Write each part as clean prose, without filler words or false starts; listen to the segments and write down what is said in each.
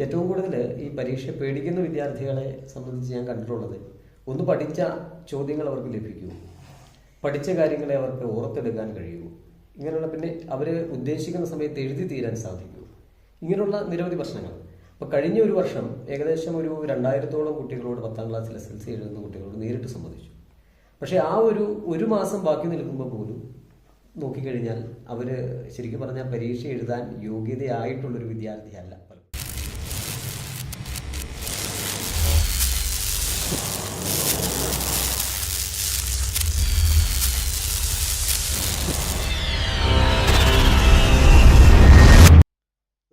ഏറ്റവും കൂടുതൽ ഈ പരീക്ഷ പേടിക്കുന്ന വിദ്യാർത്ഥികളെ സംബന്ധിച്ച് ഞാൻ കണ്ടിട്ടുള്ളത്, ഒന്ന് പഠിച്ച ചോദ്യങ്ങൾ അവർക്ക് ലഭിക്കൂ, പഠിച്ച കാര്യങ്ങളെ അവർക്ക് ഓർത്തെടുക്കാൻ കഴിയൂ, ഇങ്ങനെയുള്ള പിന്നെ അവർ ഉദ്ദേശിക്കുന്ന സമയത്ത് എഴുതി തീരാൻ സാധിക്കൂ, ഇങ്ങനെയുള്ള നിരവധി പ്രശ്നങ്ങൾ. അപ്പോൾ കഴിഞ്ഞ ഒരു വർഷം ഏകദേശം ഒരു 2000-ഓളം കുട്ടികളോട് 10ാം ക്ലാസ്സിൽ SLC എഴുതുന്ന കുട്ടികളോട് നേരിട്ട് സംബന്ധിച്ചു. പക്ഷേ ആ ഒരു മാസം ബാക്കി നിൽക്കുമ്പോൾ പോലും നോക്കിക്കഴിഞ്ഞാൽ അവർ ശരിക്കും പറഞ്ഞാൽ പരീക്ഷ എഴുതാൻ യോഗ്യതയായിട്ടുള്ളൊരു വിദ്യാർത്ഥിയല്ല.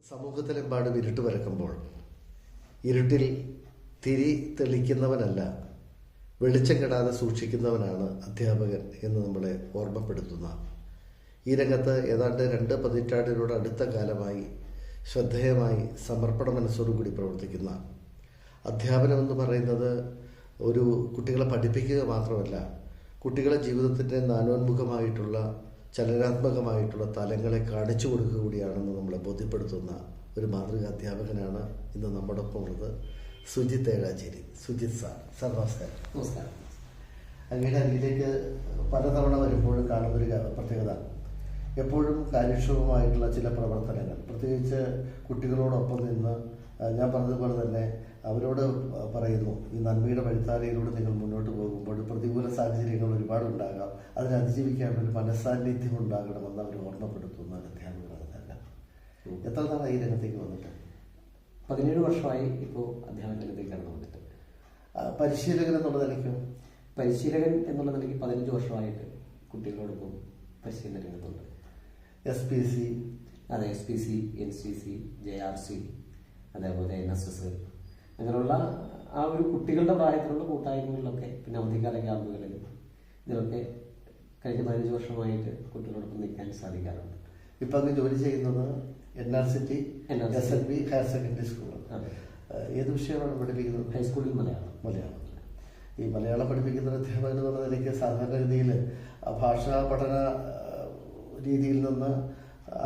സമൂഹത്തിലെമ്പാടും ഇരുട്ട് പരക്കുമ്പോൾ ഇരുട്ടിൽ തിരി തെളിക്കുന്നവനല്ല, വെളിച്ചം കെടാതെ സൂക്ഷിക്കുന്നവനാണ് അധ്യാപകൻ എന്ന് നമ്മളെ ഓർമ്മപ്പെടുത്തുന്ന ഈ രംഗത്ത് ഏതാണ്ട് 2 പതിറ്റാണ്ടിനോട് അടുത്ത കാലമായി ശ്രദ്ധേയമായി സമർപ്പണ മനസ്സോടുകൂടി പ്രവർത്തിക്കുന്ന അധ്യാപനം എന്ന് പറയുന്നത് ഒരു കുട്ടികളെ പഠിപ്പിക്കുക മാത്രമല്ല, കുട്ടികളെ ജീവിതത്തിൻ്റെ നാനോന്മുഖമായിട്ടുള്ള ചലനാത്മകമായിട്ടുള്ള തലങ്ങളെ കാണിച്ചു കൊടുക്കുക കൂടിയാണെന്ന് നമ്മളെ ബോധ്യപ്പെടുത്തുന്ന ഒരു മാതൃകാ അധ്യാപകനാണ് ഇന്ന് നമ്മോടൊപ്പം ഉള്ളത്. സുജിത് ഏഴാച്ചേരി. സുജിത് സാർ നമസ്കാരം. നമസ്കാരം. അങ്ങയുടെ അരികിലേക്ക് പലതവണ വരുമ്പോഴും കാണുന്നൊരു പ്രത്യേകത, എപ്പോഴും കാര്യക്ഷമമായിട്ടുള്ള ചില പ്രവർത്തനങ്ങൾ, പ്രത്യേകിച്ച് കുട്ടികളോടൊപ്പം നിന്ന് ഞാൻ പറഞ്ഞതുപോലെ തന്നെ അവരോട് പറയുന്നു, ഈ നന്മയുടെ വഴിത്താരയിലൂടെ നിങ്ങൾ മുന്നോട്ട് പോകുമ്പോൾ പ്രതികൂല സാഹചര്യങ്ങൾ ഒരുപാടുണ്ടാകാം, അതിനെ അതിജീവിക്കാനുള്ള ഒരു മനസ്സാന്നിധ്യം ഉണ്ടാകണമെന്ന് അവർ ഓർമ്മപ്പെടുത്തുന്ന ഒരു അധ്യാപകരാണ് തന്നെ. എത്ര നാളായി ഈ രംഗത്തേക്ക് വന്നിട്ട്? 17 വർഷമായി ഇപ്പോൾ അധ്യാപന രംഗത്തേക്ക് കടന്നു വന്നിട്ട്. പരിശീലകൻ എന്നുള്ള നിലയ്ക്ക്? പരിശീലകൻ എന്നുള്ള നിലയ്ക്ക് 15 വർഷമായിട്ട് കുട്ടികളോടൊപ്പം പരിശീലന രംഗത്തുണ്ട്. SPC? അതെ, SPC, NCC, JRC, അതേപോലെ NSS, അങ്ങനെയുള്ള ആ ഒരു കുട്ടികളുടെ പ്രായത്തിലുള്ള കൂട്ടായ്മകളിലൊക്കെ, പിന്നെ അവധിക്കാല ക്യാമ്പുകളിൽ, ഇതിലൊക്കെ കഴിഞ്ഞ 15 വർഷമായിട്ട് കുട്ടികളോടൊപ്പം നിൽക്കാൻ സാധിക്കാറുണ്ട്. ഇപ്പം അങ്ങ് ജോലി ചെയ്യുന്നത് NRCT SLB higher secondary school. ഏത് വിഷയമാണ് പഠിപ്പിക്കുന്നത്? ഹൈസ്കൂളിൽ മലയാളം. ഈ മലയാളം പഠിപ്പിക്കുന്ന അധ്യാപകൻ എന്നുള്ള നിലയ്ക്ക് സാധാരണഗതിയിൽ ഭാഷാ പഠന രീതിയിൽ നിന്ന്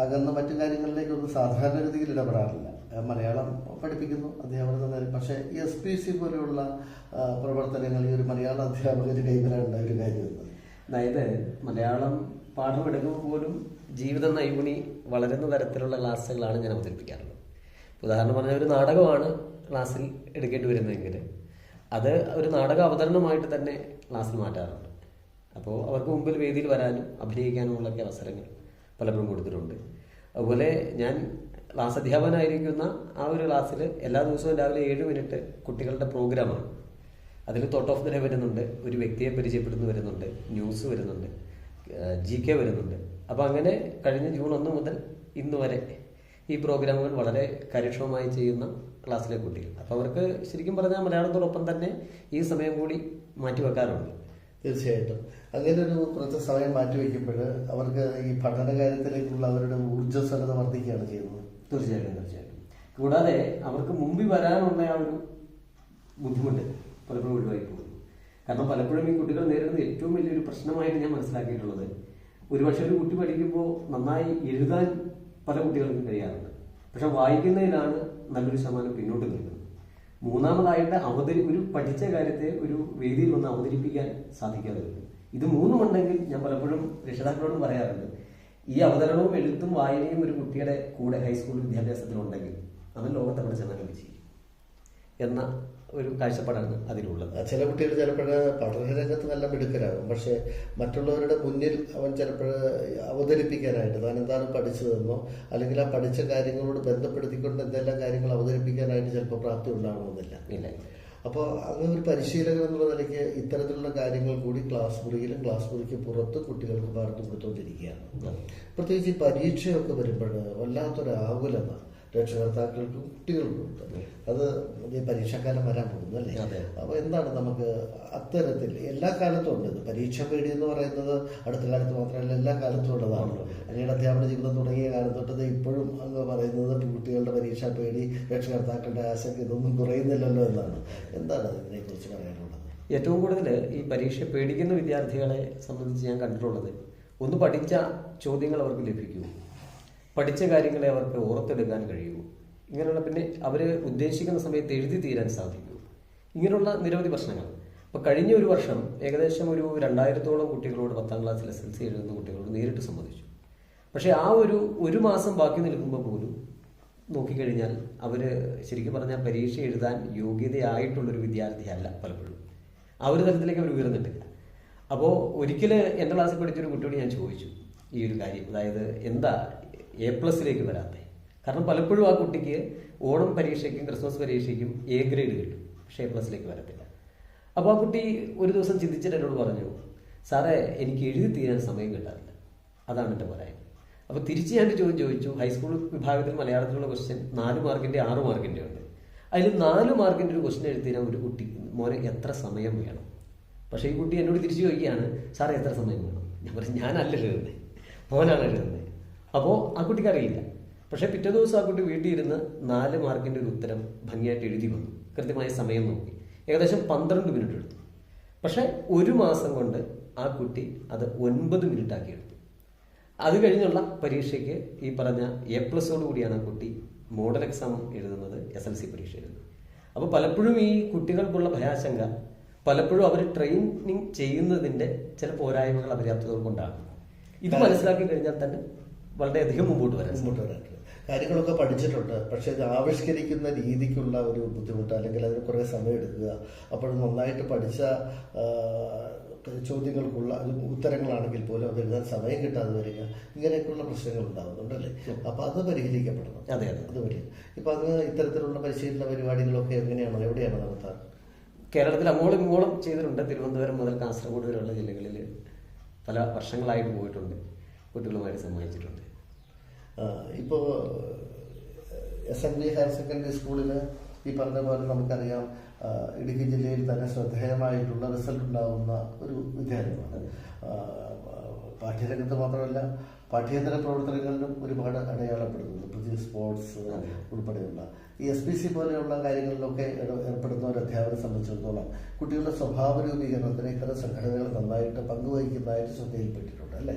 അകന്ന മറ്റു കാര്യങ്ങളിലേക്കൊന്നും സാധാരണഗതിയിൽ ഇടപെടാറില്ല. മലയാളം പഠിപ്പിക്കുന്നു അധ്യാപകൻ എന്ന നിലയിൽ. പക്ഷേ ഈ SPC പോലെയുള്ള പ്രവർത്തനങ്ങൾ ഈ ഒരു മലയാള അധ്യാപകന് കൈവരാനുണ്ടായ ഒരു കാര്യമാണ്. അതായത് മലയാളം പാഠം എടുക്കുമ്പോൾ പോലും ജീവിത നൈപുണി വളരുന്ന തരത്തിലുള്ള ക്ലാസ്സുകളാണ് ഞാൻ അവതരിപ്പിക്കാറുള്ളത്. ഉദാഹരണം പറഞ്ഞാൽ ഒരു നാടകമാണ് ക്ലാസ്സിൽ എടുക്കേണ്ടി വരുന്നതെങ്കിൽ അത് ഒരു നാടക അവതരണമായിട്ട് തന്നെ ക്ലാസ്സിൽ മാറ്റാറുണ്ട്. അപ്പോൾ അവർക്ക് മുമ്പിൽ വേദിയിൽ വരാനും അഭിനയിക്കാനുമുള്ളൊക്കെ അവസരങ്ങൾ പലപ്പോഴും കൊടുത്തിട്ടുണ്ട്. അതുപോലെ ഞാൻ ക്ലാസ് അധ്യാപകനായിരിക്കുന്ന ആ ഒരു ക്ലാസ്സിൽ എല്ലാ ദിവസവും രാവിലെ 7 മിനിറ്റ് കുട്ടികളുടെ പ്രോഗ്രാമാണ്. അതിൽ തോട്ട് ഓഫ് ദ ഡേ വരുന്നുണ്ട്, ഒരു വ്യക്തിയെ പരിചയപ്പെടുന്നു വരുന്നുണ്ട്, ന്യൂസ് വരുന്നുണ്ട്, GK വരുന്നുണ്ട്. അപ്പോൾ അങ്ങനെ കഴിഞ്ഞ ജൂൺ 1 മുതൽ ഇന്ന് വരെ ഈ പ്രോഗ്രാമുകൾ വളരെ കാര്യക്ഷമമായി ചെയ്യുന്ന ക്ലാസ്സിലെ കുട്ടികൾ. അപ്പോൾ അവർക്ക് ശരിക്കും പറഞ്ഞാൽ മലയാളത്തോടൊപ്പം തന്നെ ഈ സമയം കൂടി മാറ്റിവെക്കാറുണ്ട്. തീർച്ചയായിട്ടും അങ്ങനെ ഒരു കുറച്ച് സമയം മാറ്റിവെക്കുമ്പോൾ അവർക്ക് ഈ പഠന കാര്യത്തിലേക്കുള്ള അവരുടെ ഊർജ്ജസ്വലത വർദ്ധിക്കുകയാണ് ചെയ്യുന്നത്. തീർച്ചയായിട്ടും. കൂടാതെ അവർക്ക് മുമ്പിൽ വരാനുള്ള ആ ഒരു ബുദ്ധിമുട്ട് പലപ്പോഴും ഒഴിവാക്കി പോകുന്നു. കാരണം പലപ്പോഴും ഈ കുട്ടികൾ നേരിടുന്ന ഏറ്റവും വലിയൊരു പ്രശ്നമായിട്ട് ഞാൻ മനസ്സിലാക്കിയിട്ടുള്ളത്, ഒരുപക്ഷെ ഒരു കുട്ടി പഠിക്കുമ്പോൾ നന്നായി എഴുതാൻ പല കുട്ടികൾക്കും കഴിയാറുണ്ട്, പക്ഷെ വായിക്കുന്നതിലാണ് നല്ലൊരു ശതമാനം പിന്നോട്ട് നിൽക്കുന്നത്. മൂന്നാമതായിട്ട് ഒരു പഠിച്ച കാര്യത്തെ ഒരു വേദിയിൽ വന്ന് അവതരിപ്പിക്കാൻ സാധിക്കാതെ വരും. ഇത് മൂന്നുമുണ്ടെങ്കിൽ ഞാൻ പലപ്പോഴും രക്ഷിതാക്കളോടും പറയാറുണ്ട്, ഈ അവതരണവും എഴുത്തും വായനയും ഒരു കുട്ടിയുടെ കൂടെ ഹൈസ്കൂൾ വിദ്യാഭ്യാസത്തിലുണ്ടെങ്കിൽ അവൻ ലോകത്ത് അവിടെ ചെന്നാൽ വിജയിക്കും എന്ന ഒരു കാഴ്ചപ്പാടാണ് അതിലുള്ളത്. ചില കുട്ടികൾ ചിലപ്പോൾ പഠനരംഗത്ത് നല്ല മിടുക്കരാകും, പക്ഷെ മറ്റുള്ളവരുടെ മുന്നിൽ അവൻ ചിലപ്പോൾ അവതരിപ്പിക്കാനായിട്ട് താൻ എന്താണ് പഠിച്ചതെന്നോ അല്ലെങ്കിൽ ആ പഠിച്ച കാര്യങ്ങളോട് ബന്ധപ്പെടുത്തിക്കൊണ്ട് എന്തെല്ലാം കാര്യങ്ങൾ അവതരിപ്പിക്കാനായിട്ട് ചിലപ്പോൾ പ്രാപ്തി ഉണ്ടാകണമെന്നില്ല. അപ്പോൾ അങ്ങനെ ഒരു പരിശീലകൻ എന്നുള്ള നിലയ്ക്ക് ഇത്തരത്തിലുള്ള കാര്യങ്ങൾ കൂടി ക്ലാസ് മുറിയിലും ക്ലാസ് മുറിക്ക് പുറത്ത് കുട്ടികൾക്ക് പകർന്നു കൊടുത്തുകൊണ്ടിരിക്കുകയാണ്. പ്രത്യേകിച്ച് ഈ പരീക്ഷയൊക്കെ വരുമ്പോൾ വല്ലാത്തൊരു ആകുലത രക്ഷകർത്താക്കൾക്കും കുട്ടികൾക്കും ഉണ്ട്. അത് ഈ പരീക്ഷാക്കാലം വരാൻ പോകുന്നു അല്ലേ? അപ്പോൾ എന്താണ് നമുക്ക് അത്തരത്തിൽ എല്ലാ കാലത്തും ഉണ്ട്. ഇത് പരീക്ഷ പേടി എന്ന് പറയുന്നത് അടുത്ത കാലത്ത് മാത്രമല്ല, എല്ലാ കാലത്തും ഉള്ളതാണല്ലോ. അങ്ങയുടെ അധ്യാപന ജീവിതം തുടങ്ങിയ കാലത്തൊട്ടത് ഇപ്പോഴും അങ്ങ് പറയുന്നത് കുട്ടികളുടെ പരീക്ഷാ പേടി, രക്ഷകർത്താക്കളുടെ ആശങ്ക ഇതൊന്നും കുറയുന്നില്ലല്ലോ എന്നാണ്. എന്താണ് അതിനെക്കുറിച്ച് പറയാനുള്ളത്? ഏറ്റവും കൂടുതൽ ഈ പരീക്ഷ പേടിക്കുന്ന വിദ്യാർത്ഥികളെ സംബന്ധിച്ച് ഞാൻ കണ്ടിട്ടുള്ളത്, ഒന്ന് പഠിച്ച ചോദ്യങ്ങൾ അവർക്ക് ലഭിക്കൂ, പഠിച്ച കാര്യങ്ങളെ അവർക്ക് ഓർത്തെടുക്കാൻ കഴിയൂ, ഇങ്ങനെയുള്ള പിന്നെ അവർ ഉദ്ദേശിക്കുന്ന സമയത്ത് എഴുതി തീരാൻ സാധിക്കൂ, ഇങ്ങനെയുള്ള നിരവധി പ്രശ്നങ്ങൾ. അപ്പോൾ കഴിഞ്ഞ ഒരു വർഷം ഏകദേശം ഒരു 2000-ഓളം കുട്ടികളോട് 10ാം ക്ലാസ്സിൽ SLC എഴുതുന്ന കുട്ടികളോട് നേരിട്ട് സംബന്ധിച്ചു. പക്ഷേ ആ ഒരു മാസം ബാക്കി നിൽക്കുമ്പോൾ പോലും നോക്കിക്കഴിഞ്ഞാൽ അവർ ശരിക്കും പറഞ്ഞാൽ പരീക്ഷ എഴുതാൻ യോഗ്യതയായിട്ടുള്ളൊരു വിദ്യാർത്ഥിയല്ല പലപ്പോഴും. ആ ഒരു തരത്തിലേക്ക് അവർ ഉയർന്നിട്ടില്ല. അപ്പോൾ ഒരിക്കൽ എൻ്റെ ക്ലാസ്സിൽ പഠിച്ചൊരു കുട്ടിയോട് ഞാൻ ചോദിച്ചു ഈ ഒരു കാര്യം, അതായത് എന്താ A+ലേക്ക് വരാത്തത്? കാരണം പലപ്പോഴും ആ കുട്ടിക്ക് ഓണം പരീക്ഷയ്ക്കും ക്രിസ്മസ് പരീക്ഷയ്ക്കും A ഗ്രേഡ് കിട്ടും, പക്ഷേ A+ലേക്ക് വരത്തില്ല. അപ്പോൾ ആ കുട്ടി ഒരു ദിവസം ചിന്തിച്ചിട്ട് എന്നോട് പറഞ്ഞു, സാറേ എനിക്ക് എഴുതി തീരാൻ സമയം കിട്ടാറില്ല, അതാണ് എൻ്റെ പറയാൻ. അപ്പോൾ തിരിച്ച് ഞാൻ ചോദിച്ചു, ഹൈസ്കൂൾ വിഭാഗത്തിൽ മലയാളത്തിലുള്ള ക്വസ്റ്റ്യൻ 4 മാർക്കിൻ്റെ 6 മാർക്കിൻ്റെ ഉണ്ട്. അതിൽ 4 മാർക്കിൻ്റെ ഒരു ക്വസ്റ്റ്യൻ എഴുതി തീരാൻ ഒരു കുട്ടി മോനെ എത്ര സമയം വേണം? പക്ഷേ ഈ കുട്ടി എന്നോട് തിരിച്ചു ചോദിക്കുകയാണ്, സാറേ എത്ര സമയം വേണം? ഞാൻ പറഞ്ഞു, ഞാനല്ല എഴുതുന്നത്, മോനാണ് എഴുതുന്നത്. അപ്പോൾ ആ കുട്ടിക്ക് അറിയില്ല. പക്ഷേ പിറ്റേ ദിവസം ആ കുട്ടി വീട്ടിൽ ഇരുന്ന് 4 മാർക്കിൻ്റെ ഒരു ഉത്തരം ഭംഗിയായിട്ട് എഴുതി വന്നു, കൃത്യമായ സമയം നോക്കി. ഏകദേശം 12 മിനിറ്റ് എടുത്തു. പക്ഷേ ഒരു മാസം കൊണ്ട് ആ കുട്ടി അത് 9 മിനിറ്റ് ആക്കി എടുത്തു. അത് കഴിഞ്ഞുള്ള പരീക്ഷയ്ക്ക് ഈ പറഞ്ഞ A+ഓട് കൂടിയാണ് ആ കുട്ടി മോഡൽ എക്സാം എഴുതുന്നത്, SLC പരീക്ഷ എഴുതുന്നത്. അപ്പോൾ പലപ്പോഴും ഈ കുട്ടികൾക്കുള്ള ഭയാശങ്ക പലപ്പോഴും അവർ ട്രെയിനിങ് ചെയ്യുന്നതിൻ്റെ ചില പോരായ്മകൾ, അപര്യാപ്തതകൾ കൊണ്ടാണ്. ഇത് മനസ്സിലാക്കി കഴിഞ്ഞാൽ തന്നെ വളരെയധികം മുമ്പോട്ട് വരാൻ കാര്യങ്ങളൊക്കെ പഠിച്ചിട്ടുണ്ട്. പക്ഷെ ഇത് ആവിഷ്കരിക്കുന്ന രീതിക്കുള്ള ഒരു ബുദ്ധിമുട്ട്, അല്ലെങ്കിൽ അതിന് കുറേ സമയം എടുക്കുക. അപ്പോൾ നന്നായിട്ട് പഠിച്ച ചോദ്യങ്ങൾക്കുള്ള ഉത്തരങ്ങളാണെങ്കിൽ പോലും അത് എഴുതാൻ സമയം കിട്ടാതെ വരിക, ഇങ്ങനെയൊക്കെയുള്ള പ്രശ്നങ്ങൾ ഉണ്ടാകുന്നുണ്ടല്ലേ? അപ്പൊ അത് പരിഹരിക്കപ്പെടണം. അതെ അതെ, അത് വരും. ഇപ്പൊ അങ്ങ് ഇത്തരത്തിലുള്ള പരിശീലന പരിപാടികളൊക്കെ എങ്ങനെയാണോ, എവിടെയാണോ നടത്താറ്? കേരളത്തിൽ അങ്ങോളം ഇങ്ങോളം ചെയ്തിട്ടുണ്ട്. തിരുവനന്തപുരം മുതൽ കാസർഗോഡ് വരെയുള്ള ജില്ലകളിൽ പല വർഷങ്ങളായിട്ട് പോയിട്ടുണ്ട്, കുട്ടികളുമായിട്ട് സമ്മാനിച്ചിട്ടുണ്ട്. ഇപ്പോൾ SNV ഹയർ സെക്കൻഡറി സ്കൂളിൽ ഈ പറഞ്ഞ പോലെ നമുക്കറിയാം, ഇടുക്കി ജില്ലയിൽ തന്നെ ശ്രദ്ധേയമായിട്ടുള്ള റിസൾട്ട് ഉണ്ടാകുന്ന ഒരു വിദ്യാലയമാണ്. പാഠ്യരംഗത്ത് മാത്രമല്ല, പാഠ്യേതര പ്രവർത്തനങ്ങളിലും ഒരുപാട് അടയാളപ്പെടുന്നുണ്ട്. പുതിയ സ്പോർട്സ് ഉൾപ്പെടെയുള്ള ഈ SPC പോലെയുള്ള കാര്യങ്ങളിലൊക്കെ ഏർപ്പെടുന്ന ഒരു അധ്യാപകരെ സംബന്ധിച്ചിടത്തോളം കുട്ടികളുടെ സ്വഭാവ രൂപീകരണത്തിന് ഇത്തരം സംഘടനകൾ നന്നായിട്ട് പങ്കുവഹിക്കുന്നതായിട്ട് ശ്രദ്ധയിൽപ്പെട്ടിട്ടുണ്ട് അല്ലേ?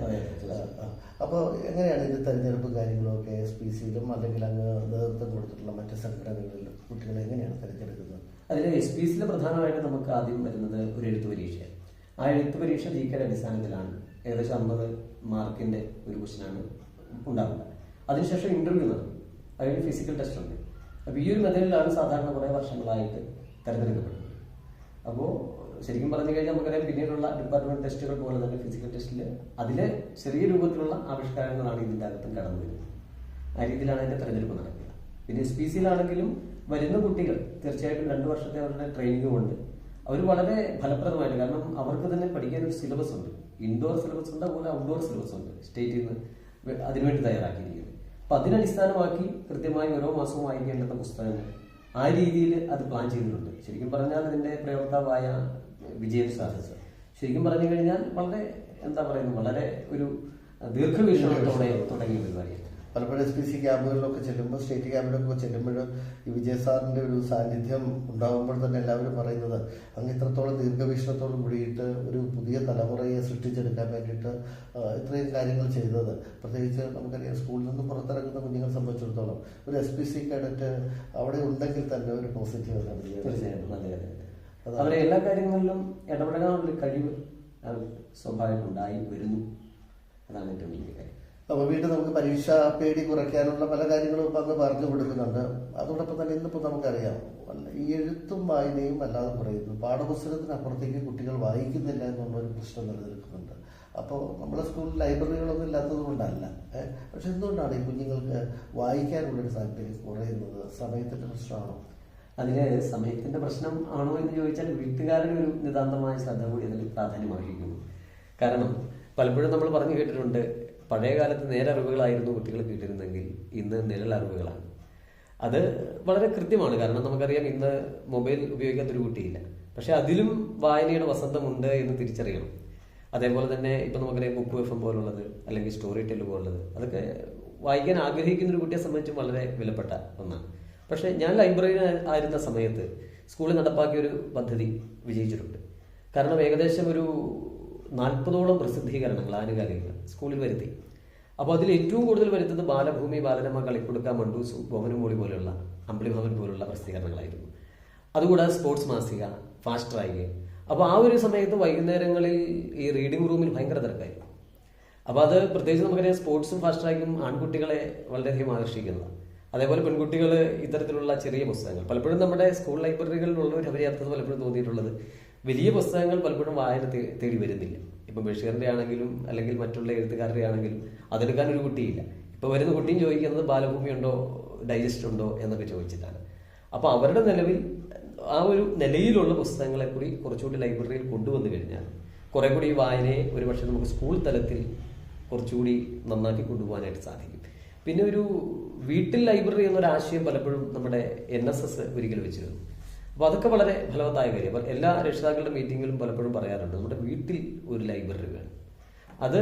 അപ്പോൾ എങ്ങനെയാണ് ഇത് തെരഞ്ഞെടുപ്പും കാര്യങ്ങളും ഒക്കെ SPCയിലും അല്ലെങ്കിൽ അങ്ങ് നേതൃത്വം കൊടുത്തിട്ടുള്ള മറ്റ് സംഘടനകളിലും കുട്ടികളെ എങ്ങനെയാണ് തിരഞ്ഞെടുക്കുന്നത്? അതിൽ SPCയിൽ പ്രധാനമായിട്ട് നമുക്ക് ആദ്യം വരുന്നത് ഒരു എഴുത്ത് പരീക്ഷ. ആ എഴുത്ത് പരീക്ഷ GK അടിസ്ഥാനത്തിലാണ്. ഏകദേശം 50 മാർക്കിന്റെ ഒരു ക്വസ്റ്റ്യനാണ് ഉണ്ടാകുക. അതിനുശേഷം ഇന്റർവ്യൂ നടക്കും, അതിന് ഫിസിക്കൽ ടെസ്റ്റ് ഉണ്ട്. അപ്പോൾ ഈ ഒരു മെത്തേഡിലാണ് സാധാരണ കുറേ വർഷങ്ങളായിട്ട് തിരഞ്ഞെടുക്കപ്പെടുന്നത്. അപ്പോൾ ശരിക്കും പറഞ്ഞു കഴിഞ്ഞാൽ നമുക്കറിയാം, പിന്നീടുള്ള ഡിപ്പാർട്ട്മെന്റ് ടെസ്റ്റുകൾ പോലെ തന്നെ ഫിസിക്കൽ ടെസ്റ്റിൽ അതിലെ ചെറിയ രൂപത്തിലുള്ള ആവിഷ്കാരങ്ങളാണ് ഇതിൻ്റെ അകത്തും കടന്നു വരുന്നത്. ആ രീതിയിലാണ് അതിന്റെ തെരഞ്ഞെടുപ്പ് നടക്കുക. പിന്നെ SPCയിലാണെങ്കിലും വരുന്ന കുട്ടികൾ തീർച്ചയായിട്ടും 2 വർഷത്തെ അവരുടെ ട്രെയിനിങ് കൊണ്ട് അവർ വളരെ ഫലപ്രദമായിട്ട്, കാരണം അവർക്ക് തന്നെ പഠിക്കാൻ ഒരു സിലബസ് ഉണ്ട്. ഇൻഡോർ സിലബസ് ഉണ്ട്, അതുപോലെ ഔട്ട്ഡോർ സിലബസ് ഉണ്ട്, സ്റ്റേറ്റിൽ നിന്ന് അതിനുവേണ്ടി തയ്യാറാക്കിയിരിക്കുന്നത്. അപ്പം അതിനടിസ്ഥാനമാക്കി കൃത്യമായി ഓരോ മാസവും വായിക്കേണ്ടുന്ന പുസ്തകങ്ങൾ ആ രീതിയിൽ അത് പ്ലാൻ ചെയ്തിട്ടുണ്ട്. ശരിക്കും പറഞ്ഞാൽ അതിന്റെ പ്രയോക്താവായ വിജയൻ സാർ ശരിക്കും പറഞ്ഞു കഴിഞ്ഞാൽ വളരെ എന്താ പറയുന്നത്, വളരെ ഒരു ദീർഘവീക്ഷണത്തോടെ തുടങ്ങിയ പരിപാടിയാണ്. പലപ്പോഴും SPC ക്യാമ്പുകളിലൊക്കെ ചെല്ലുമ്പോൾ, സ്റ്റേറ്റ് ക്യാമ്പിലൊക്കെ ചെല്ലുമ്പോൾ ഈ വിജയ് സാറിന്റെ ഒരു സാന്നിധ്യം ഉണ്ടാകുമ്പോൾ തന്നെ എല്ലാവരും പറയുന്നത് അങ്ങ് ഇത്രത്തോളം ദീർഘവീക്ഷണത്തോട് കൂടിയിട്ട് ഒരു പുതിയ തലമുറയെ സൃഷ്ടിച്ചെടുക്കാൻ വേണ്ടിയിട്ട് ഇത്രയും കാര്യങ്ങൾ ചെയ്തത്. പ്രത്യേകിച്ച് നമുക്കറിയാം, സ്കൂളിൽ നിന്ന് പുറത്തിറങ്ങുന്ന കുഞ്ഞുങ്ങളെ സംബന്ധിച്ചിടത്തോളം ഒരു SPC കേഡറ്റ് അവിടെ ഉണ്ടെങ്കിൽ തന്നെ ഒരു പോസിറ്റീവ് തീർച്ചയായിട്ടും. അതെ അതെ, അവരെ എല്ലാ കാര്യങ്ങളിലും ഇടപെടാനുള്ള കഴിവ് സ്വാഭാവികം ഉണ്ടായി വരുന്നു. അതാണ് ഏറ്റവും വലിയ കാര്യം. അപ്പോൾ വീണ്ടും നമുക്ക് പരീക്ഷ പേടി കുറയ്ക്കാനുള്ള പല കാര്യങ്ങളും ഇപ്പം അങ്ങ് പറഞ്ഞു കൊടുക്കുന്നുണ്ട്. അതോടൊപ്പം തന്നെ ഇന്നിപ്പോൾ നമുക്കറിയാം, ഈ എഴുത്തും വായനയും അല്ലാതെ പറയുന്നു, പാഠപുസ്തകത്തിനപ്പുറത്തേക്ക് കുട്ടികൾ വായിക്കുന്നില്ല എന്നുള്ളൊരു പ്രശ്നം നിലനിൽക്കുന്നുണ്ട്. അപ്പോൾ നമ്മുടെ സ്കൂളിൽ ലൈബ്രറികളൊന്നും ഇല്ലാത്തത് കൊണ്ടല്ല, പക്ഷെ എന്തുകൊണ്ടാണ് ഈ കുഞ്ഞുങ്ങൾക്ക് വായിക്കാനുള്ളൊരു താല്പര്യം കുറയുന്നത്? സമയത്തിൻ്റെ പ്രശ്നമാണോ? അതിന് സമയത്തിന്റെ പ്രശ്നം ആണോ എന്ന് ചോദിച്ചാൽ വീട്ടുകാരുടെ ഒരു നിതാന്തമായ ശ്രദ്ധ കൂടി അതിൽ പ്രാധാന്യം അർഹിക്കുന്നു. കാരണം പലപ്പോഴും നമ്മൾ പറഞ്ഞു കേട്ടിട്ടുണ്ട്, പഴയ കാലത്ത് നേരറിവുകളായിരുന്നു കുട്ടികൾ കേട്ടിരുന്നെങ്കിൽ ഇന്ന് നിഴലറിവുകളാണ്. അത് വളരെ കൃത്യമാണ്. കാരണം നമുക്കറിയാം, ഇന്ന് മൊബൈൽ ഉപയോഗിക്കാത്തൊരു കുട്ടിയില്ല, പക്ഷെ അതിലും വായനയുടെ വസന്തമുണ്ട് എന്ന് തിരിച്ചറിയണം. അതേപോലെ തന്നെ ഇപ്പം നമുക്കറിയാം, കുക്കു FM പോലുള്ളത് അല്ലെങ്കിൽ സ്റ്റോറി ടെൽ പോലുള്ളത്, അതൊക്കെ വായിക്കാൻ ആഗ്രഹിക്കുന്ന ഒരു കുട്ടിയെ സംബന്ധിച്ചും വളരെ വിലപ്പെട്ട ഒന്നാണ്. പക്ഷെ ഞാൻ ലൈബ്രറിയിൽ ആയിരുന്ന സമയത്ത് സ്കൂളിൽ നടപ്പാക്കിയ ഒരു പദ്ധതി വിജയിച്ചിട്ടുണ്ട്. കാരണം ഏകദേശം ഒരു 40ഓളം പ്രസിദ്ധീകരണങ്ങൾ, ആനുകാലികങ്ങൾ സ്കൂളിൽ വരുത്തി. അപ്പോൾ അതിൽ ഏറ്റവും കൂടുതൽ വരുത്തുന്നത് ബാലഭൂമി, ബാലരമ, കളിക്കുടുക്ക, മണ്ടൂസ്, ബോമനുമോളി പോലെയുള്ള അമ്പിളിഭവൻ പോലുള്ള പ്രസിദ്ധീകരണങ്ങളായിരുന്നു. അതുകൂടാതെ സ്പോർട്സ് മാസിക, ഫാസ്റ്റ് ട്രാക്ക്. അപ്പോൾ ആ ഒരു സമയത്ത് വൈകുന്നേരങ്ങളിൽ ഈ റീഡിംഗ് റൂമിൽ ഭയങ്കര തിരക്കായിരുന്നു. അപ്പോൾ അത് പ്രത്യേകിച്ച് നമുക്കറിയാം, സ്പോർട്സും ഫാസ്റ്റ് ട്രാക്കും ആൺകുട്ടികളെ വളരെയധികം ആകർഷിക്കുന്നതാണ്. അതേപോലെ പെൺകുട്ടികൾ ഇത്തരത്തിലുള്ള ചെറിയ പുസ്തകങ്ങൾ, പലപ്പോഴും നമ്മുടെ സ്കൂൾ ലൈബ്രറികളിലുള്ള ഒരു അപര്യാപ്തത പലപ്പോഴും തോന്നിയിട്ടുള്ളത്, വലിയ പുസ്തകങ്ങൾ പലപ്പോഴും വായന തേടി വരുന്നില്ല. ഇപ്പം ബഷീറിന്റെ ആണെങ്കിലും അല്ലെങ്കിൽ മറ്റുള്ള എഴുത്തുകാരുടെ ആണെങ്കിലും അതെടുക്കാൻ ഒരു കുട്ടിയില്ല. ഇപ്പോൾ വരുന്ന കുട്ടിയും ചോദിക്കുന്നത് ബാലഭൂമി ഉണ്ടോ, ഡൈജസ്റ്റ് ഉണ്ടോ എന്നൊക്കെ ചോദിച്ചിട്ടാണ്. അപ്പോൾ അവരുടെ നിലവിൽ ആ ഒരു നിലയിലുള്ള പുസ്തകങ്ങളെ കൂടി കുറച്ചുകൂടി ലൈബ്രറിയിൽ കൊണ്ടുവന്നു കഴിഞ്ഞാൽ കുറെ കൂടി ഈ വായനയെ ഒരുപക്ഷെ നമുക്ക് സ്കൂൾ തലത്തിൽ കുറച്ചുകൂടി നന്നാക്കി കൊണ്ടുപോകാനായിട്ട് സാധിക്കും. പിന്നെ ഒരു വീട്ടിൽ ലൈബ്രറി എന്നൊരാശയം പലപ്പോഴും നമ്മുടെ NSS ഒരിക്കലും വെച്ചിരുന്നു. അപ്പോൾ അതൊക്കെ വളരെ ഫലവത്തായ കാര്യം. അപ്പോൾ എല്ലാ രക്ഷിതാക്കളുടെ മീറ്റിങ്ങിലും പലപ്പോഴും പറയാറുണ്ട്, നമ്മുടെ വീട്ടിൽ ഒരു ലൈബ്രറി വേണം. അത്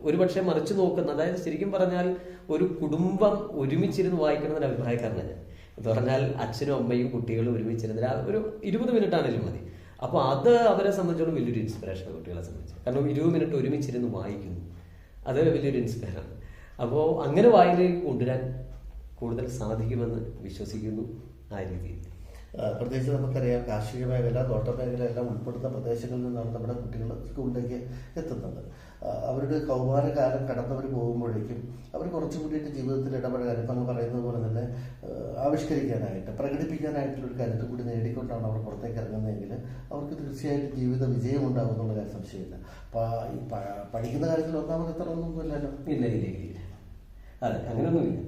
ഒരുപക്ഷെ മറിച്ച് നോക്കുന്ന, അതായത് ശരിക്കും പറഞ്ഞാൽ ഒരു കുടുംബം ഒരുമിച്ചിരുന്ന് വായിക്കണമെന്നൊരു അഭിപ്രായക്കാരനാണ് ഞാൻ. എന്ന് പറഞ്ഞാൽ അച്ഛനും അമ്മയും കുട്ടികളും ഒരുമിച്ചിരുന്ന ഒരു 20 മിനിറ്റ് ആണെങ്കിലും മതി. അപ്പോൾ അത് അവരെ സംബന്ധിച്ചോളം വലിയൊരു ഇൻസ്പിറേഷൻ, കുട്ടികളെ സംബന്ധിച്ച്. കാരണം 20 മിനിറ്റ് ഒരുമിച്ചിരുന്ന് വായിക്കുന്നു, അത് വലിയൊരു ഇൻസ്പിറേഷനാണ്. അപ്പോൾ അങ്ങനെ വായനയിലേക്ക് കൊണ്ടുവരാൻ കൂടുതൽ സാധിക്കുമെന്ന് വിശ്വസിക്കുന്നു. ആ രീതിയിൽ പ്രത്യേകിച്ച് നമുക്കറിയാം, കാർഷിക മേഖല, തോട്ട മേഖല എല്ലാം ഉൾപ്പെടുന്ന പ്രദേശങ്ങളിൽ നിന്നാണ് നമ്മുടെ കുട്ടികൾ സ്കൂളിലേക്ക് എത്തുന്നത്. അവരുടെ കൗമാരകാലം കടന്നവർ പോകുമ്പോഴേക്കും അവർ കുറച്ചും കൂടിയിട്ട് ജീവിതത്തിൽ ഇടപെടാൻ, ഇപ്പം നമ്മൾ പറയുന്നത് പോലെ തന്നെ ആവിഷ്കരിക്കാനായിട്ട്, പ്രകടിപ്പിക്കാനായിട്ടുള്ളൊരു കരുത്ത് കൂടി നേടിക്കൊണ്ടാണ് അവർ പുറത്തേക്ക് ഇറങ്ങുന്നതെങ്കിൽ അവർക്ക് തീർച്ചയായിട്ടും ജീവിത വിജയം ഉണ്ടാകും എന്നുള്ള കാര്യം സംശയമില്ല. ഈ പഠിക്കുന്ന കാര്യത്തിൽ ഒന്നാമത് എത്ര ഒന്നുമില്ലല്ലോ. ഇല്ല ഇല്ല ഇല്ല, അതെ, അങ്ങനെയൊന്നുമില്ല.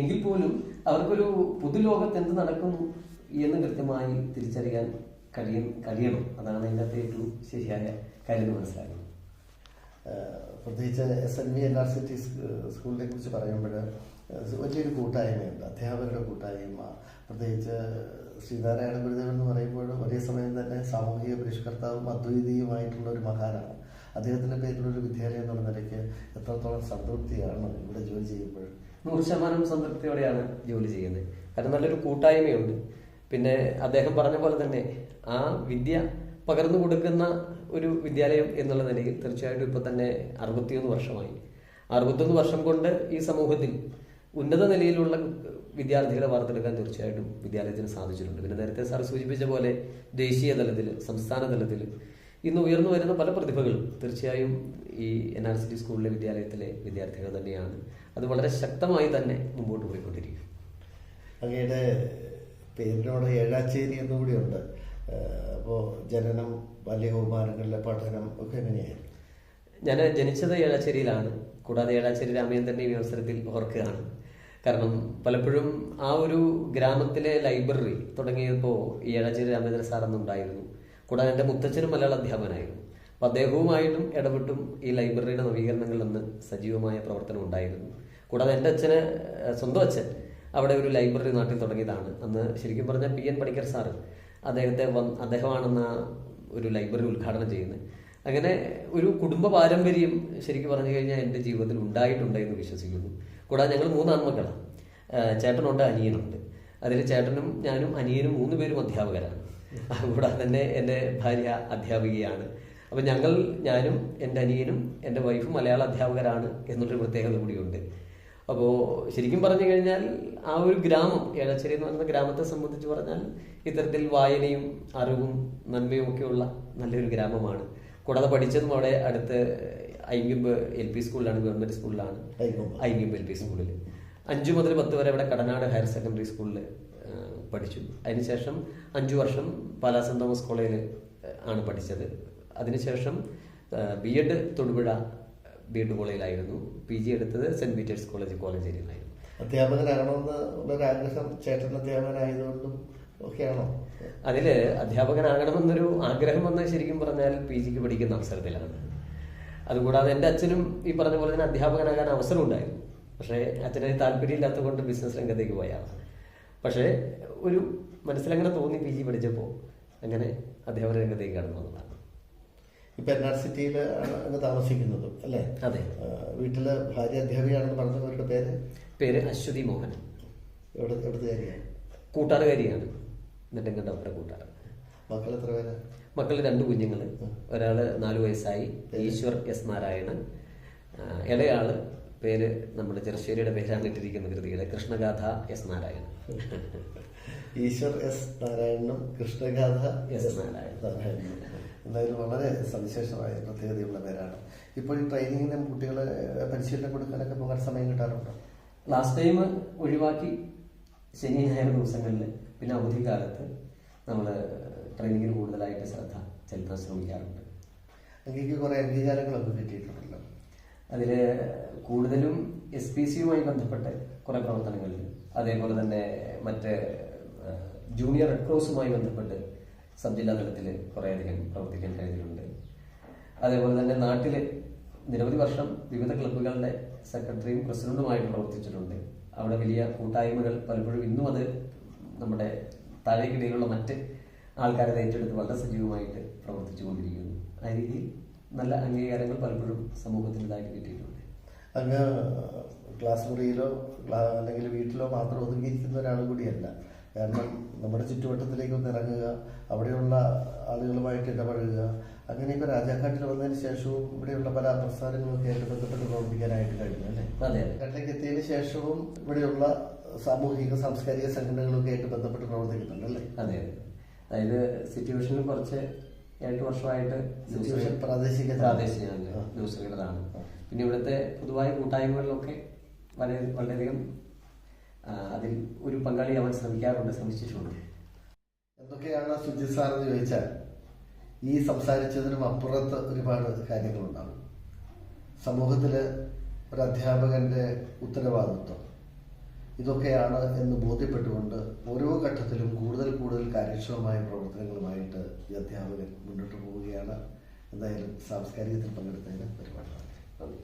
എങ്കിൽ പോലും അവർക്കൊരു പൊതുലോകത്ത് എന്ത് നടക്കുന്നു എന്ന് കൃത്യമായി തിരിച്ചറിയാൻ കഴിയണം. അതാണ് അതിൻ്റെ അകത്ത് ഏറ്റവും ശരിയായ കാര്യം എന്ന് മനസ്സിലാക്കുന്നത്. പ്രത്യേകിച്ച് SNV NRCT സ്കൂളിനെ കുറിച്ച് പറയുമ്പോൾ വലിയൊരു കൂട്ടായ്മയുണ്ട്, അധ്യാപകരുടെ കൂട്ടായ്മ. പ്രത്യേകിച്ച് ശ്രീനാരായണ ഗുരുദേവൻ എന്ന് പറയുമ്പോൾ ഒരേ സമയം തന്നെ സാമൂഹിക പരിഷ്കർത്താവും അദ്വൈതിയുമായിട്ടുള്ള ഒരു മഹാനാണ്. അദ്ദേഹത്തിൻ്റെ പേരിലൊരു വിദ്യാലയം എന്നുള്ള നിലയ്ക്ക് എത്രത്തോളം സംതൃപ്തിയാണ് ഇവിടെ ജോലി ചെയ്യുമ്പോൾ? 100% സംതൃപ്തിയോടെയാണ് ജോലി ചെയ്യുന്നത്. കാരണം നല്ലൊരു കൂട്ടായ്മയുണ്ട്. പിന്നെ അദ്ദേഹം പറഞ്ഞ പോലെ തന്നെ ആ വിദ്യ പകർന്നു കൊടുക്കുന്ന ഒരു വിദ്യാലയം എന്നുള്ള നിലയിൽ തീർച്ചയായിട്ടും ഇപ്പോൾ തന്നെ 61 വർഷമായി. 61 വർഷം കൊണ്ട് ഈ സമൂഹത്തിൽ ഉന്നത നിലയിലുള്ള വിദ്യാർത്ഥികളെ വാർത്തെടുക്കാൻ തീർച്ചയായിട്ടും വിദ്യാലയത്തിന് സാധിച്ചിട്ടുണ്ട്. പിന്നെ നേരത്തെ സാർ സൂചിപ്പിച്ച പോലെ ദേശീയ തലത്തിൽ, സംസ്ഥാന തലത്തിൽ ഇന്ന് ഉയർന്നു വരുന്ന പല പ്രതിഭകളും തീർച്ചയായും ഈ NRCT സ്കൂളിലെ വിദ്യാലയത്തിലെ വിദ്യാർത്ഥികൾ തന്നെയാണ്. അത് വളരെ ശക്തമായി തന്നെ മുമ്പോട്ട് പോയിക്കൊണ്ടിരിക്കും. അങ്ങയുടെ പേരിനോട് ഏഴാച്ചേരി എന്നുകൂടിയുണ്ട്. അപ്പോൾ ജനനം, ബാല്യകൗമാരങ്ങളിലെ പഠനം ഒക്കെ എങ്ങനെയായിരുന്നു? ഞാൻ ജനിച്ചത് ഏഴാച്ചേരിയിലാണ്. കൂടാതെ ഏഴാച്ചേരി രാമചന്ദ്രനെ ഈ അവസരത്തിൽ ഓർക്കുകയാണ്. കാരണം പലപ്പോഴും ആ ഒരു ഗ്രാമത്തിലെ ലൈബ്രറി തുടങ്ങിയപ്പോൾ ഈ ഏഴാച്ചേരി രാമചന്ദ്രൻ സാറെന്നുണ്ടായിരുന്നു. കൂടാതെ എൻ്റെ മുത്തച്ഛനും മലയാള അധ്യാപകനായിരുന്നു. അപ്പോൾ അദ്ദേഹവുമായിട്ടും ഇടപെട്ടും ഈ ലൈബ്രറിയുടെ നവീകരണങ്ങളിൽ നിന്ന് സജീവമായ പ്രവർത്തനം ഉണ്ടായിരുന്നു. കൂടാതെ എൻ്റെ അച്ഛന്, സ്വന്തം അച്ഛൻ അവിടെ ഒരു ലൈബ്രറി നാട്ടിൽ തുടങ്ങിയതാണ്. അന്ന് ശരിക്കും പറഞ്ഞാൽ PN പണിക്കർ സാറ് അദ്ദേഹമാണെന്ന് ഒരു ലൈബ്രറി ഉദ്ഘാടനം ചെയ്യുന്നത്. അങ്ങനെ ഒരു കുടുംബ പാരമ്പര്യം ശരിക്കും പറഞ്ഞു കഴിഞ്ഞാൽ എൻ്റെ ജീവിതത്തിൽ ഉണ്ടായിട്ടുണ്ട് എന്ന് വിശ്വസിക്കുന്നു. കൂടാതെ ഞങ്ങൾ 3 ആൺമക്കളാണ്. ചേട്ടനുണ്ട്, അനിയനുണ്ട്. അതിൽ ചേട്ടനും ഞാനും അനിയനും 3 പേരും അധ്യാപകരാണ്. കൂടാതെ തന്നെ എൻ്റെ ഭാര്യ അധ്യാപികയാണ്. അപ്പം ഞാനും എൻ്റെ അനിയനും എൻ്റെ വൈഫും മലയാള അധ്യാപകരാണ് എന്നുള്ളൊരു പ്രത്യേകത കൂടിയുണ്ട്. അപ്പോൾ ശരിക്കും പറഞ്ഞു കഴിഞ്ഞാൽ ആ ഒരു ഗ്രാമം, ഏഴാച്ചേരി എന്ന് പറയുന്ന ഗ്രാമത്തെ സംബന്ധിച്ച് പറഞ്ഞാൽ ഇത്തരത്തിൽ വായനയും അറിവും നന്മയും ഒക്കെയുള്ള നല്ലൊരു ഗ്രാമമാണ്. കൂടാതെ പഠിച്ചതും അവിടെ അടുത്ത് ഐങ്കിമ്പ് LP സ്കൂളിലാണ്, ഗവൺമെൻറ് സ്കൂളിലാണ്, ഐങ്കിമ്പ് LP സ്കൂളിൽ. 5 മുതൽ 10 വരെ അവിടെ കടനാട് ഹയർ സെക്കൻഡറി സ്കൂളിൽ പഠിച്ചു. അതിനുശേഷം 5 വർഷം പാലാ സെന്റ് തോമസ് കോളേജിൽ ആണ് പഠിച്ചത്. അതിനുശേഷം B.Ed തൊടുപുഴ B.Ed കോളേജിലായിരുന്നു. PG എടുത്തത് സെന്റ് പീറ്റേഴ്സ് കോളേജ് കോളേജിലായിരുന്നു. അധ്യാപകനാകണമെന്ന് ഉള്ളൊരാഗ്രഹം ചേട്ടൻ അധ്യാപകനായതുകൊണ്ടും ഒക്കെയാണോ? അതിൽ അധ്യാപകനാകണമെന്നൊരു ആഗ്രഹം വന്നത് ശരിക്കും പറഞ്ഞാൽ PGക്ക് പഠിക്കുന്ന അവസരത്തിലാണ്. അതുകൂടാതെ എൻ്റെ അച്ഛനും ഈ പറഞ്ഞ പോലെ തന്നെ അധ്യാപകനാകാൻ അവസരം ഉണ്ടായിരുന്നു. പക്ഷേ അച്ഛന് താല്പര്യമില്ലാത്തത് കൊണ്ട് ബിസിനസ് രംഗത്തേക്ക് പോയാണ്. പക്ഷേ ഒരു മനസ്സിലങ്ങനെ തോന്നി PG പഠിച്ചപ്പോൾ അങ്ങനെ അധ്യാപന രംഗത്തേക്ക് കടന്നു വന്നതാണ്. ഇപ്പൊ NRCTയിൽ ആണ് താമസിക്കുന്നത് അല്ലേ? അതെ. വീട്ടില് ഭാര്യ അധ്യാപികയാണെന്ന് പറഞ്ഞവരുടെ പേര് അശ്വതി മോഹൻ. എവിടുത്തുകാരിയാണ്? കൂട്ടാറുകാരിയാണ്, നെടുങ്കണ്ടപ്പുറ കൂട്ടാറ്. മക്കൾ എത്ര പേര്? മക്കൾ 2 കുഞ്ഞുങ്ങൾ. ഒരാള് 4 വയസ്സായി, ഈശ്വർ S നാരായണൻ. ഇളയാള് പേര് നമ്മുടെ ചെറുശ്ശേരിയുടെ പേരാണ് ഇട്ടിരിക്കുന്ന കൃതിയുടെ, കൃഷ്ണഗാഥ എസ് നാരായണൻ. ഈശ്വർ എസ് നാരായണനും കൃഷ്ണഗാഥ എസ് നാരായണനും. എന്തായാലും വളരെ സവിശേഷമായ പ്രത്യേകതയുള്ള പേരാണ്. ഇപ്പോൾ ഈ ട്രെയിനിങ്ങിനും കുട്ടികളെ പരിശീലനം കൊടുക്കാനൊക്കെ പോകാൻ സമയം കിട്ടാറുണ്ടോ? ലാസ്റ്റ് ടൈം ഒഴിവാക്കി ശനി ഞായർ ദിവസങ്ങളിൽ, പിന്നെ അവധി കാലത്ത് നമ്മൾ ട്രെയിനിങ്ങിന് കൂടുതലായിട്ട് ശ്രദ്ധ ചെലുത്താൻ ശ്രമിക്കാറുണ്ട്. അങ്ങേക്ക് കുറെ അംഗീകാരങ്ങളൊക്കെ കിട്ടിയിട്ടുണ്ടല്ലോ. അതിൽ കൂടുതലും SPCയുമായി ബന്ധപ്പെട്ട് കുറേ പ്രവർത്തനങ്ങളിൽ, അതേപോലെ തന്നെ മറ്റ് ജൂനിയർ റെഡ് ക്രോസുമായി ബന്ധപ്പെട്ട് സബ് ജില്ലാ തലത്തിൽ കുറേയധികം പ്രവർത്തിക്കാൻ കഴിഞ്ഞിട്ടുണ്ട്. അതേപോലെ തന്നെ നാട്ടിൽ നിരവധി വർഷം വിവിധ ക്ലബ്ബുകളുടെ സെക്രട്ടറിയും പ്രസിഡന്റുമായിട്ട് പ്രവർത്തിച്ചിട്ടുണ്ട്. അവിടെ വലിയ കൂട്ടായ്മകൾ പലപ്പോഴും ഇന്നും അത് നമ്മുടെ താഴേക്കിടയിലുള്ള മറ്റ് ആൾക്കാരെ ഏറ്റെടുത്ത് വളരെ സജീവമായിട്ട് പ്രവർത്തിച്ചു കൊണ്ടിരിക്കുന്നു. ആ രീതിയിൽ നല്ല അംഗീകാരങ്ങൾ പലപ്പോഴും സമൂഹത്തിൻ്റെതായിട്ട് കിട്ടിയിട്ടുണ്ട്. അങ്ങ് ക്ലാസ് മുറിയിലോ അല്ലെങ്കിൽ വീട്ടിലോ മാത്രം ഒതുങ്ങിയിരിക്കുന്ന ഒരാൾ കൂടിയല്ല. കാരണം നമ്മുടെ ചുറ്റുവട്ടത്തിലേക്ക് ഒന്ന് ഇറങ്ങുക, അവിടെയുള്ള ആളുകളുമായിട്ട് ഇടപഴകുക, അങ്ങനെയൊക്കെ രാജാക്കാട്ടിൽ വന്നതിന് ശേഷവും ഇവിടെയുള്ള പല പ്രസ്ഥാനങ്ങളൊക്കെ ആയിട്ട് ബന്ധപ്പെട്ട് പ്രവർത്തിക്കാനായിട്ട് കഴിഞ്ഞു അല്ലേ? അതെ. നാട്ടിലേക്ക് എത്തിയതിന് ശേഷവും ഇവിടെയുള്ള സാമൂഹിക സാംസ്കാരിക സംഘടനകളൊക്കെ ആയിട്ട് ബന്ധപ്പെട്ട് പ്രവർത്തിക്കുന്നുണ്ട് അല്ലേ? അതെ അതെ. അതായത് സിറ്റുവേഷനിൽ കുറച്ച് 8 വർഷമായിട്ട് പ്രാദേശിക ന്യൂസ് റീഡറാണ്. പിന്നെ ഇവിടുത്തെ പൊതുവായ കൂട്ടായ്മകളിലൊക്കെ വളരെയധികം അതിൽ ഒരു പങ്കാളിയാവാൻ ശ്രമിച്ചിട്ടുണ്ട്. എന്തൊക്കെയാണ് സുജിത് സാർ എന്ന് ചോദിച്ചാൽ, ഈ സംസാരിച്ചതിനും അപ്പുറത്ത് ഒരുപാട് കാര്യങ്ങളുണ്ടാകും. സമൂഹത്തില് ഒരു അധ്യാപകന്റെ ഉത്തരവാദിത്വം ഇതൊക്കെയാണ് എന്ന് ബോധ്യപ്പെട്ടുകൊണ്ട് ഓരോ ഘട്ടത്തിലും കൂടുതൽ കാര്യക്ഷമമായ പ്രവർത്തനങ്ങളുമായിട്ട് ഈ അധ്യാപകൻ മുന്നോട്ട് പോവുകയാണ്. എന്തായാലും സാംസ്കാരികത്തിൽ പങ്കെടുത്തതിന് ഒരുപാട് നന്ദി.